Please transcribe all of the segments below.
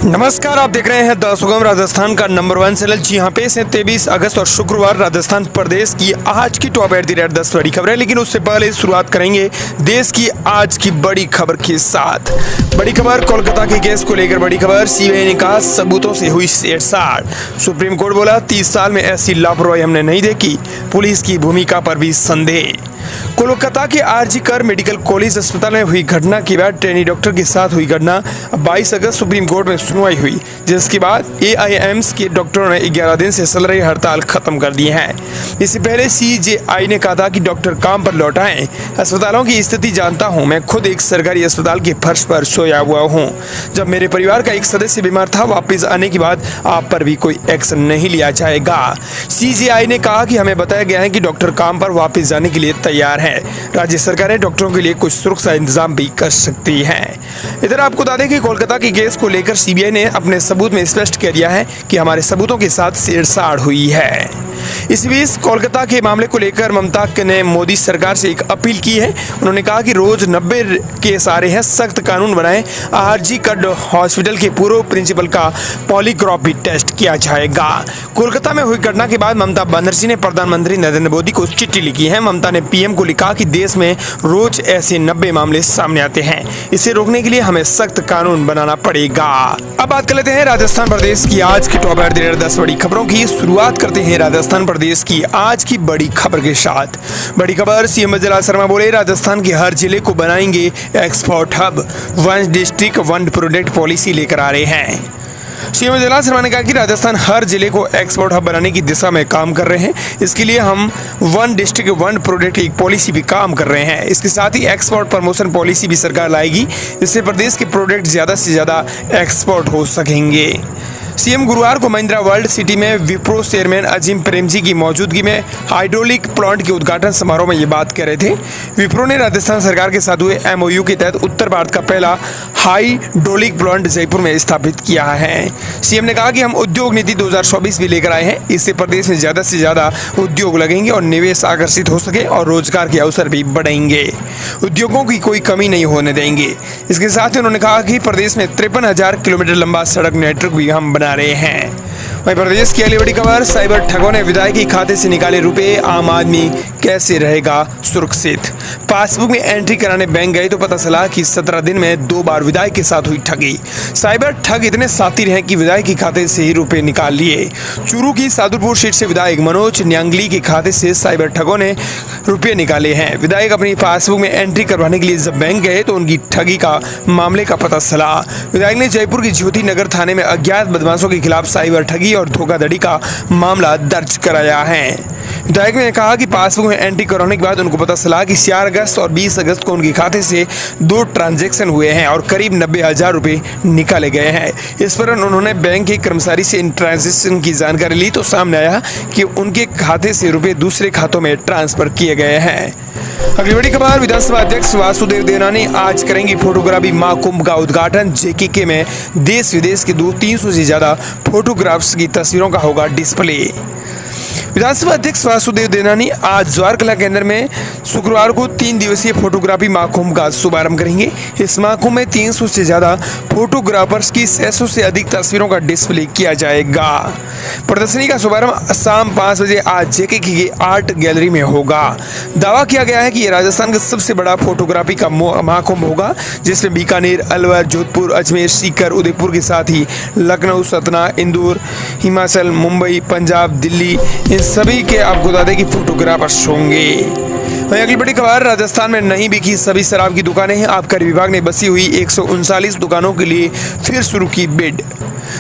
नमस्कार, आप देख रहे हैं द सुगम राजस्थान का नंबर 1 चैनल। जी हाँ, पेश है 23 अगस्त और शुक्रवार राजस्थान प्रदेश की आज की टॉप एट द रेट 10 बड़ी खबरें। लेकिन उससे पहले शुरुआत करेंगे देश की आज की बड़ी खबर के साथ। बड़ी खबर कोलकाता के केस को लेकर बड़ी खबर। सीबीआई ने कहा सबूतों से हुई छेड़छाड़। सुप्रीम कोर्ट बोला 30 साल में ऐसी लापरवाही हमने नहीं देखी। पुलिस की भूमिका पर भी संदेह। कोलकाता के आरजी कर मेडिकल कॉलेज अस्पताल में हुई घटना के बाद ट्रेनी डॉक्टर के साथ हुई घटना 22 अगस्त सुप्रीम कोर्ट में सुनवाई हुई, जिसके बाद एआईएम्स के डॉक्टरों ने 11 दिन से चल रही हड़ताल खत्म कर दी है। इससे पहले सीजेआई ने कहा था कि डॉक्टर काम पर लौट आएं। अस्पतालों की स्थिति जानता हूं, मैं खुद एक सरकारी अस्पताल के फर्श पर सोया हुआ हूं। जब मेरे परिवार का एक सदस्य बीमार था, वापस आने के बाद आप पर भी कोई एक्शन नहीं लिया जाएगा। सीजेआई ने कहा कि हमें बताया गया है कि डॉक्टर काम पर वापस जाने के लिए तैयार है। राज्य सरकारें डॉक्टरों के लिए कुछ सुरक्षा इंतजाम भी कर सकती हैं। इधर आपको बता दें कि कोलकाता के केस को लेकर सीबीआई ने अपने सबूत में स्पष्ट कर दिया है कि हमारे सबूतों के साथ छेड़छाड़ हुई है। इस बीच कोलकाता के मामले को लेकर ममता ने मोदी सरकार से एक अपील की है। उन्होंने कहा कि रोज 90 केस आ रहे हैं, सख्त कानून बनाएं। आरजी कर हॉस्पिटल के पूर्व प्रिंसिपल का पॉलीग्राफ भी टेस्ट किया जाएगा। कोलकाता में हुई घटना के बाद ममता बनर्जी ने प्रधानमंत्री नरेंद्र मोदी को चिट्ठी लिखी है। ममता ने पीएम को लिखा कि देश में रोज ऐसे 90 मामले सामने आते हैं, इसे रोकने के लिए हमें सख्त कानून बनाना पड़ेगा। अब बात कर लेते हैं राजस्थान प्रदेश की आज की टॉप 10 बड़ी खबरों की। शुरुआत करते हैं राजस्थान प्रदेश की आज की बड़ी खबर के साथ। बड़ी खबर, सीएम वजीर शर्मा बोले राजस्थान के हर जिले को बनाएंगे export hub. 1 district 1 product policy लेकर आ रहे हैं। सीएम वजीर शर्मा ने कहा कि राजस्थान हर जिले को एक्सपोर्ट हब बनाने की दिशा में काम कर रहे हैं। इसके लिए हम 1 डिस्ट्रिक्ट 1 प्रोडक्ट एक पॉलिसी भी काम कर रहे हैं। इसके साथ ही एक्सपोर्ट प्रमोशन पॉलिसी भी सरकार लाएगी, जिससे प्रदेश के प्रोडक्ट ज्यादा से ज्यादा एक्सपोर्ट हो सकेंगे। सीएम गुरुवार को महिंद्रा वर्ल्ड सिटी में विप्रो चेयरमैन अजीम प्रेमजी की मौजूदगी में हाइड्रोलिक प्लांट के उद्घाटन समारोह में ये बात कह रहे थे। विप्रो ने राजस्थान सरकार के साथ हुए एमओयू के तहत उत्तर भारत का पहला हाइड्रोलिक प्लांट जयपुर में स्थापित किया है। सीएम ने कहा कि हम उद्योग नीति 2024 भी लेकर आए हैं। इससे प्रदेश में ज्यादा से ज्यादा उद्योग लगेंगे और निवेश आकर्षित हो सके और रोजगार के अवसर भी बढ़ेंगे। उद्योगों की कोई कमी नहीं होने देंगे। इसके साथ ही उन्होंने कहा कि प्रदेश में 53,000 किलोमीटर लंबा सड़क नेटवर्क भी हम बना रहे हैं। वहीं प्रदेश की अगली बड़ी खबर, साइबर ठगों ने विधायक के खाते से निकाले रुपए, आम आदमी कैसे रहेगा सुरक्षित। पासबुक में एंट्री कराने बैंक गए तो पता चला कि 17 दिन में 2 बार विधायक के साथ हुई ठगी। साइबर ठग इतने शातिर हैं कि विधायक के खाते से ही रुपए निकाल लिए। चूरू की सादुलपुर सीट से विधायक मनोज न्यांगली के खाते से साइबर ठगों ने रुपए निकाले हैं। विधायक अपनी पासबुक में एंट्री करवाने के लिए जब बैंक गए तो उनकी ठगी का मामले का पता चला। विधायक ने जयपुर की ज्योति नगर थाने में अज्ञात बदमाशों के खिलाफ साइबर ठगी और धोखाधड़ी का मामला दर्ज कराया है। विधायक ने कहा कि पासबुक में एंट्री कराने के बाद उनको पता चला कि 4 अगस्त और 20 अगस्त को उनके खाते से 2 ट्रांजैक्शन हुए हैं और करीब 90,000 रुपए निकाले गए हैं। इस पर उन्होंने बैंक के कर्मचारी से इन ट्रांजैक्शन की जानकारी ली तो सामने आया कि उनके खाते से रुपए दूसरे खातों में ट्रांसफर किए गए हैं। अगली बड़ी खबर, विधानसभा अध्यक्ष वासुदेव देवनानी आज करेंगी फोटोग्राफी महाकुंभ का उद्घाटन। जेकेके में देश विदेश के 300 से ज्यादा फोटोग्राफ्स की तस्वीरों का होगा डिस्प्ले। विधानसभा अध्यक्ष वासुदेव देवनानी आज जवाहर कला केंद्र में शुक्रवार को 3 दिवसीय फोटोग्राफी महाकुंभ का शुभारंभ करेंगे। इस महाकुंभ में 300 से ज्यादा फोटोग्राफर्स की 600 से अधिक तस्वीरों का डिस्प्ले किया जाएगा। प्रदर्शनी का शुभारंभ शाम 5 बजे आज जेकेके की आर्ट गैलरी में होगा। दावा किया गया है कि यह राजस्थान का सबसे बड़ा फोटोग्राफी का महाकुंभ होगा, जिसमें बीकानेर, अलवर, जोधपुर, अजमेर, सीकर, उदयपुर के साथ ही लखनऊ, सतना, इंदौर, हिमाचल, मुंबई, पंजाब, दिल्ली, इन सभी के आपको बता दें कि फोटोग्राफर्स होंगे। वहीं अगली बड़ी खबर, राजस्थान में नहीं बिकी सभी शराब की दुकानें हैं। आबकारी विभाग ने बसी हुई 139 दुकानों के लिए फिर शुरू की बिड।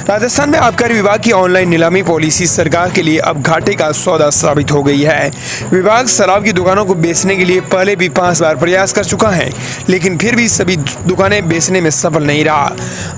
राजस्थान में आबकारी विभाग की ऑनलाइन नीलामी पॉलिसी सरकार के लिए अब घाटे का सौदा साबित हो गई है। विभाग शराब की दुकानों को बेचने के लिए पहले भी 5 बार प्रयास कर चुका है, लेकिन फिर भी सभी दुकानें बेचने में सफल नहीं रहा।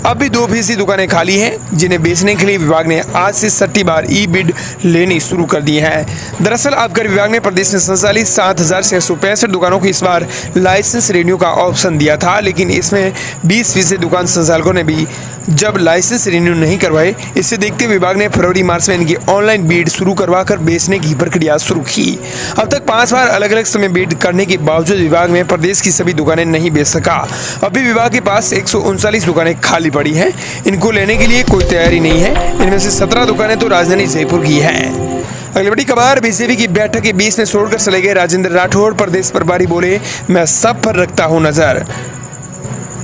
अब भी 2% दुकानें खाली हैं, जिन्हें बेचने के लिए विभाग ने आज से 6ठी बार ई बिड लेनी शुरू कर दी है। दरअसल आबकारी विभाग ने प्रदेश में संचालित 7,665 दुकानों को इस बार लाइसेंस रिन्यू का ऑप्शन दिया था, लेकिन इसमें 20% दुकान संचालकों ने भी जब लाइसेंस रिन्यू नहीं करवाए। इसे देखते हुए विभाग ने फरवरी मार्च में इनकी ऑनलाइन बिड शुरू करवाकर बेचने की प्रक्रिया शुरू की। अब तक 5 बार अलग अलग समय बिड करने के बावजूद विभाग में प्रदेश की सभी दुकानें नहीं बेच सका। अभी विभाग के पास 139 दुकानें खाली पड़ी हैं। इनको लेने के लिए कोई तैयारी नहीं है। इनमें से 17 दुकानें तो राजधानी जयपुर की है। अगली बड़ी खबर, बीजेपी की बैठक के बीच में छोड़कर चले गए राजेंद्र राठौड़। प्रदेश प्रभारी बोले, मैं सब पर रखता हूं नजर।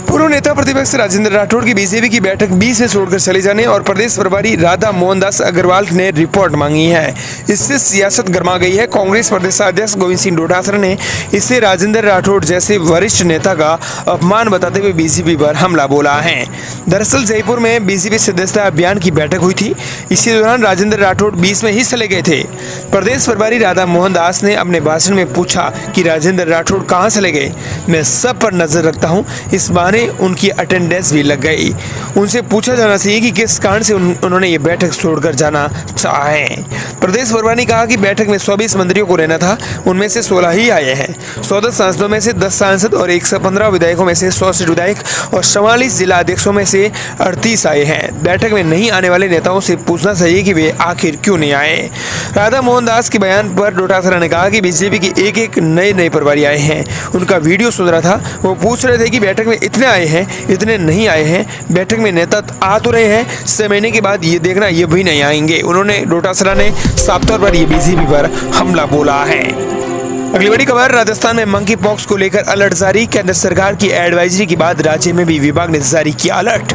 पूर्व नेता प्रतिपक्ष राजेंद्र राठौड़ की बीजेपी की बैठक बीच में छोड़कर चले जाने और प्रदेश प्रभारी राधा मोहन दास अग्रवाल ने रिपोर्ट मांगी है। इससे सियासत गर्मा गई है। कांग्रेस प्रदेशाध्यक्ष गोविंद सिंह डोटासरा ने इसे राजेंद्र राठौड़ जैसे वरिष्ठ नेता का अपमान बताते हुए बीजेपी पर हमला बोला है। दरअसल जयपुर में बीजेपी सदस्यता अभियान की बैठक हुई थी। इसी दौरान राजेंद्र राठौड़ बीच में ही चले गए थे। प्रदेश प्रभारी राधा मोहन दास ने अपने भाषण में पूछा कि राजेंद्र राठौड़ कहाँ चले गए। मैं सब पर नजर रखता हूँ। इस बहाने उनकी अटेंडेंस भी लग गई। उनसे पूछा जाना चाहिए कि किस कारण से उन्होंने ये बैठक छोड़कर जाना चाहे। प्रदेश प्रभारी ने कहा कि बैठक में 24 मंत्रियों को रहना था, उनमें से 16 ही आए हैं। 14 सांसदों में से 10 सांसद और 115 विधायकों में से 160 विधायक और 44 जिला अध्यक्षों में से 38 आए हैं। बैठक में नहीं आने वाले नेताओं से पूछना चाहिए कि वे आखिर क्यों नहीं आए। राधा मोहन दास के बयान पर डोटासरा ने कहा कि बीजेपी के एक नए प्रभारी आए हैं। उनका वीडियो सुन रहा था। वो पूछ रहे थे कि बैठक में इतने आए हैं, इतने नहीं आए हैं। बैठक में नेता आ तो रहे हैं, 6 महीने के बाद ये देखना ये भी नहीं आएंगे। उन्होंने डोटासरा ने साफ तौर पर ये बीजेपी पर हमला बोला है। अगली बड़ी खबर, राजस्थान में मंकी पॉक्स को लेकर अलर्ट जारी। केंद्र सरकार की एडवाइजरी के बाद राज्य में भी विभाग ने जारी किया अलर्ट।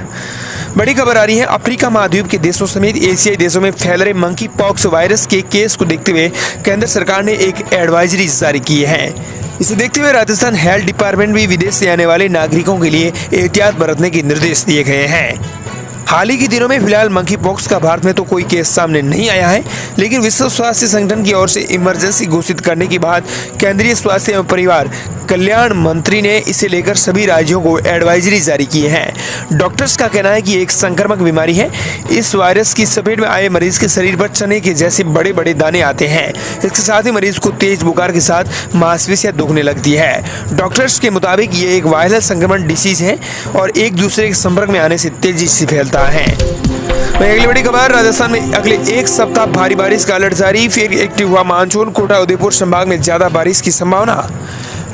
बड़ी खबर आ रही है, अफ्रीका महाद्वीप के देशों समेत एशियाई देशों में फैल रहे मंकी पॉक्स वायरस के केस को देखते हुए केंद्र सरकार ने एक एडवाइजरी जारी की है। इसे देखते हुए राजस्थान हेल्थ डिपार्टमेंट भी विदेश से आने वाले नागरिकों के लिए एहतियात बरतने के निर्देश दिए गए हैं। हाल ही के दिनों में फिलहाल मंकी पॉक्स का भारत में तो कोई केस सामने नहीं आया है, लेकिन विश्व स्वास्थ्य संगठन की ओर से इमरजेंसी घोषित करने के बाद केंद्रीय स्वास्थ्य एवं परिवार कल्याण मंत्री ने इसे लेकर सभी राज्यों को एडवाइजरी जारी की है। डॉक्टर्स का कहना है कि एक संक्रामक बीमारी है। इस वायरस की चपेट में आए मरीज के शरीर पर चने के जैसे बड़े बड़े दाने आते हैं। इसके साथ ही मरीज को तेज बुखार के साथ मांसपेशियां दुखने लगती है। डॉक्टर्स के मुताबिक ये एक वायरल संक्रमण डिसीज है और एक दूसरे के संपर्क में आने से तेजी से फैलता है। अगली बड़ी खबर, राजस्थान में अगले एक सप्ताह भारी बारिश का अलर्ट जारी। फिर एक्टिव हुआ मानसून। कोटा उदयपुर संभाग में ज्यादा बारिश की संभावना।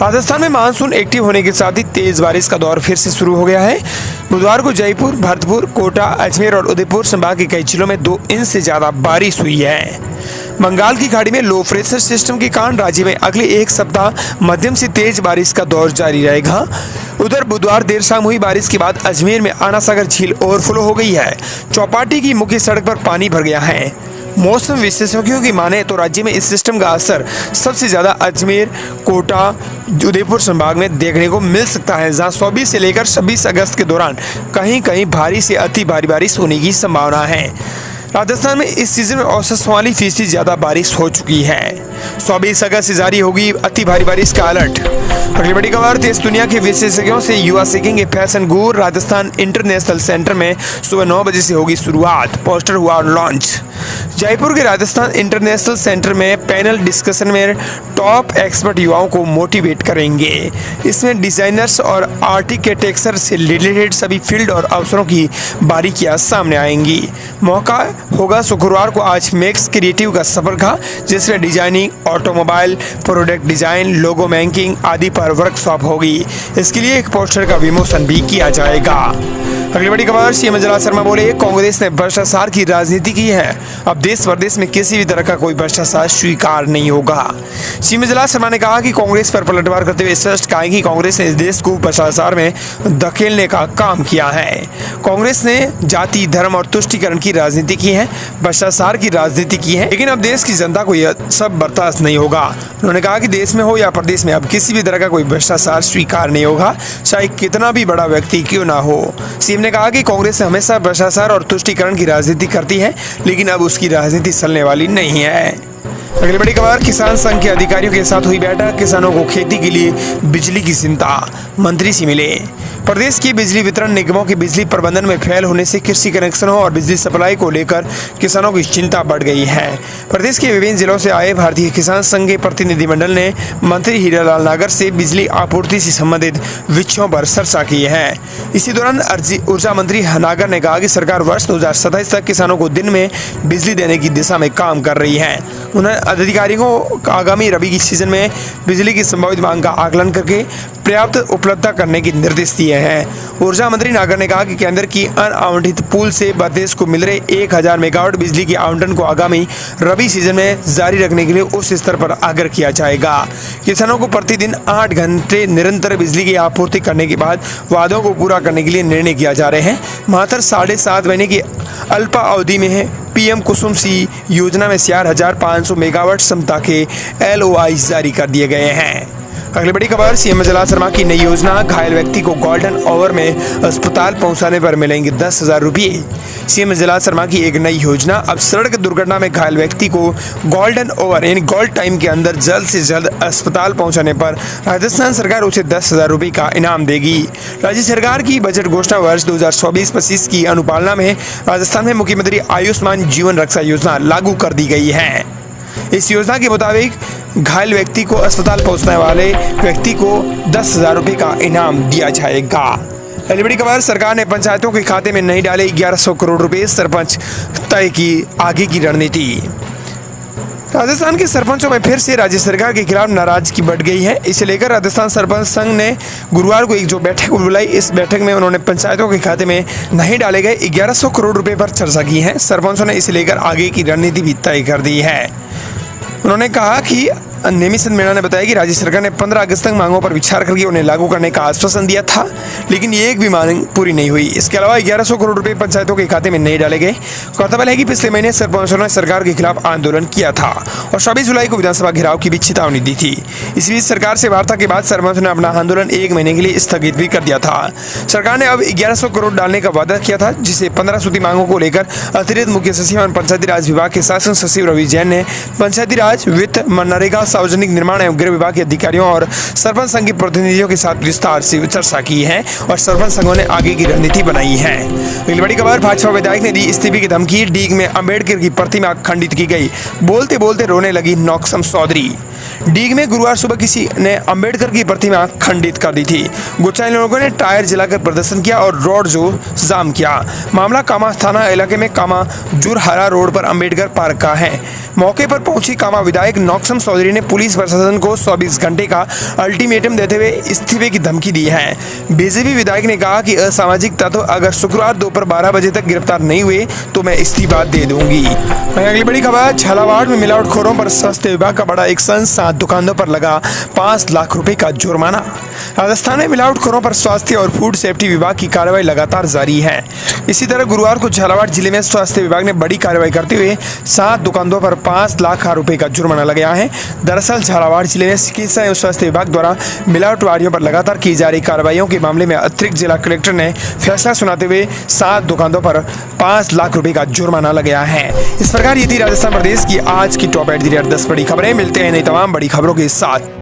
राजस्थान में मानसून एक्टिव होने के साथ ही तेज बारिश का दौर फिर से शुरू हो गया है। बुधवार को जयपुर, भरतपुर, कोटा, अजमेर और उदयपुर संभाग के कई जिलों में 2 इंच से ज्यादा बारिश हुई है। बंगाल की खाड़ी में लो प्रेशर सिस्टम के कारण राज्य में अगले एक सप्ताह मध्यम से तेज बारिश का दौर जारी रहेगा। उधर बुधवार देर शाम हुई बारिश के बाद अजमेर में आना सागर झील ओवरफ्लो हो गई है। चौपाटी की मुख्य सड़क पर पानी भर गया है। मौसम विशेषज्ञों की माने तो राज्य में इस सिस्टम का असर सबसे ज्यादा अजमेर, कोटा, उदयपुर संभाग में देखने को मिल सकता है, जहां 24 से लेकर 26 अगस्त के दौरान कहीं कहीं भारी से अति भारी बारिश होने की संभावना है। राजस्थान में इस सीजन में औसत 44% ज्यादा बारिश हो चुकी है। 24 अगस्त से जारी होगी अति भारी बारिश का अलर्ट। अगली बड़ी खबर, देश दुनिया के विशेषज्ञों से युवा सीखेंगे फैशन गुर। राजस्थान इंटरनेशनल सेंटर में सुबह 9 बजे से होगी शुरुआत। पोस्टर हुआ लॉन्च। जयपुर के राजस्थान इंटरनेशनल सेंटर में पैनल डिस्कशन में टॉप एक्सपर्ट युवाओं को मोटिवेट करेंगे। इसमें डिजाइनर्स और आर्किटेक्चर से रिलेटेड सभी फील्ड और अवसरों की बारीकियां सामने आएंगी। मौका होगा शुक्रवार को आज मैक्स क्रिएटिव का सफर का, जिसमें डिजाइनिंग, ऑटोमोबाइल, प्रोडक्ट डिजाइन, लोगो मेकिंग आदि पर वर्कशॉप होगी। इसके लिए एक पोस्टर का विमोचन भी किया जाएगा। अगली बड़ी खबर, सीएम मंजुला शर्मा बोले, कांग्रेस ने भ्रष्टाचार की राजनीति की है। अब देश प्रदेश में किसी भी तरह का कोई भ्रष्टाचार स्वीकार नहीं होगा। सीएम मंजुला शर्मा ने कहा कि कांग्रेस पर पलटवार करते हुए स्पष्ट कहा कि कांग्रेस ने इस देश को भ्रष्टाचार में धकेलने का काम किया है। कांग्रेस ने जाति, धर्म और तुष्टीकरण की राजनीति की है, भ्रष्टाचार की राजनीति की है, लेकिन अब देश की जनता को यह सब बर्दाश्त नहीं होगा। उन्होंने कहा कि देश में हो या प्रदेश में अब किसी भी तरह का कोई भ्रष्टाचार स्वीकार नहीं होगा, चाहे कितना भी बड़ा व्यक्ति क्यों ना हो। सीएम ने कहा कि कांग्रेस हमेशा भ्रष्टाचार और तुष्टीकरण की राजनीति करती है, लेकिन अब उसकी राजनीति चलने वाली नहीं है। अगली बड़ी खबर, किसान संघ के अधिकारियों के साथ हुई बैठक। किसानों को खेती के लिए बिजली की चिंता, मंत्री से मिले। प्रदेश की बिजली वितरण निगमों के बिजली प्रबंधन में फेल होने से कृषि कनेक्शनों और बिजली सप्लाई को लेकर किसानों की चिंता बढ़ गई है। प्रदेश के विभिन्न जिलों से आए भारतीय किसान संघ के प्रतिनिधिमंडल ने मंत्री हीरालाल नागर से बिजली आपूर्ति से संबंधित विषयों पर चर्चा की है। इसी दौरान ऊर्जा मंत्री नागर ने कहा कि सरकार वर्ष 2027 तक किसानों को दिन में बिजली देने की दिशा में काम कर रही है। उन्होंने अधिकारियों को आगामी रबी की सीजन में बिजली की संभावित मांग का आकलन करके पर्याप्त उपलब्धता करने के निर्देश दिए हैं। ऊर्जा मंत्री नागर ने कहा कि केंद्र की अनावंटित पूल से प्रदेश को मिल रहे 1000 मेगावाट बिजली के आवंटन को आगामी रबी सीजन में जारी रखने के लिए उस स्तर पर आग्रह किया जाएगा। किसानों को प्रतिदिन 8 घंटे निरंतर बिजली की आपूर्ति करने के बाद वादों को पूरा करने के लिए निर्णय किया जा रहे हैं। मात्र 7.5 महीने की अल्प अवधि में पीएम कुसुम सी योजना में 4500 मेगावाट क्षमता के LOI जारी कर दिए गए हैं। अगली बड़ी खबर, सीएम जलाल शर्मा की नई योजना, घायल व्यक्ति को गोल्डन आवर में अस्पताल पहुंचाने पर मिलेंगे 10,000 रुपये। सीएम जलाल शर्मा की एक नई योजना, अब सड़क दुर्घटना में घायल व्यक्ति को गोल्डन आवर यानी गोल्ड टाइम के अंदर जल्द से जल्द अस्पताल पहुंचाने पर राजस्थान सरकार उसे 10,000 रुपये का इनाम देगी। राज्य सरकार की बजट घोषणा वर्ष 2024-25 की अनुपालना में राजस्थान में मुख्यमंत्री आयुष्मान जीवन रक्षा योजना लागू कर दी गई है। इस योजना के मुताबिक घायल व्यक्ति को अस्पताल पहुंचने वाले व्यक्ति को 10,000 रुपये का इनाम दिया जाएगा। अगली बड़ी खबर, सरकार ने पंचायतों के खाते में नहीं डाले 1100 करोड़ रुपए, सरपंच तय की आगे की रणनीति। राजस्थान के सरपंचों में फिर से राज्य सरकार के खिलाफ नाराजगी बढ़ गई है। इसे लेकर राजस्थान सरपंच संघ ने गुरुवार को एक बैठक बुलाई। इस बैठक में उन्होंने पंचायतों के खाते में नहीं डाले गए 1100 करोड़ रुपए पर चर्चा की है। सरपंचों ने इसे लेकर आगे की रणनीति भी तय कर दी है। उन्होंने कहा कि नेमिचंद मीणा ने बताया कि राज्य सरकार ने 15 अगस्त तक मांगों पर विचार करके उन्हें लागू करने का आश्वासन दिया था, लेकिन ये एक भी मांग पूरी नहीं हुई। इसके अलावा 1100 करोड़ रुपए पंचायतों के खाते में नहीं डाले गए। गौरतलब है कि पिछले महीने सरपंचों ने सरकार के खिलाफ आंदोलन किया था और 24 जुलाई को विधानसभा घेराव की भी चेतावनी दी थी। इस बीच सरकार से वार्ता के बाद सरपंचों ने अपना आंदोलन 1 महीने के लिए स्थगित भी कर दिया था। सरकार ने अब 1100 करोड़ डालने का वादा किया था, जिसे 15 सूत्री मांगों को लेकर अतिरिक्त मुख्य सचिव और पंचायती राज विभाग के शासन सचिव रवि जैन ने पंचायती राज, वित्त, मनरेगा, सार्वजनिक निर्माण एवं गृह विभाग के अधिकारियों और सरपंच संघ के प्रतिनिधियों के साथ विस्तार से चर्चा की है और सरपंच संघों ने आगे की रणनीति बनाई है। अगली बड़ी खबर, भाजपा विधायक ने दी इस्तीफे की धमकी, डीग में अंबेडकर की प्रतिमा खंडित की गई, बोलते बोलते रोने लगी नौक्सम चौधरी। डीग में गुरुवार सुबह किसी ने अंबेडकर की प्रतिमा खंडित कर दी थी। गुस्साए लोगों ने टायर जलाकर प्रदर्शन किया और रोड जाम किया। मामला कामा थाना इलाके में कामा जुरहरा रोड पर अंबेडकर पार्क का है। मौके पर पहुंची कामा विधायक नौक्सम चौधरी ने पुलिस प्रशासन को 24 घंटे का अल्टीमेटम देते हुए इस्तीफे की धमकी दी है। बीजेपी विधायक ने कहा कि असामाजिक तत्व अगर शुक्रवार दोपहर 12 बजे तक गिरफ्तार नहीं हुए तो मैं इस्तीफा दे दूंगी। अगली बड़ी खबर, झालावाड़ में मिलावटखोरों पर स्वास्थ्य विभाग का बड़ा एक्शन, 7 दुकानों पर लगा 5 लाख रुपए का जुर्माना। राजस्थान में मिलावटखोरों पर स्वास्थ्य और फूड सेफ्टी विभाग की कार्रवाई लगातार जारी है। इसी तरह गुरुवार को झालावाड़ जिले में स्वास्थ्य विभाग ने बड़ी कार्रवाई करते हुए 7 दुकानों पर 5 लाख रुपए का जुर्माना लगाया है। दरअसल झालावाड़ जिले में चिकित्सा एवं स्वास्थ्य विभाग द्वारा मिलावटखोरों पर लगातार की जा रही कार्रवाइयों के मामले में अतिरिक्त जिला कलेक्टर ने फैसला सुनाते हुए 7 दुकानों पर 5 लाख रुपए का जुर्माना लगाया है। इस प्रकार ये थी राजस्थान प्रदेश की आज की टॉप 8 10 बड़ी खबरें। मिलते हैं नई तमाम बड़ी खबरों के साथ।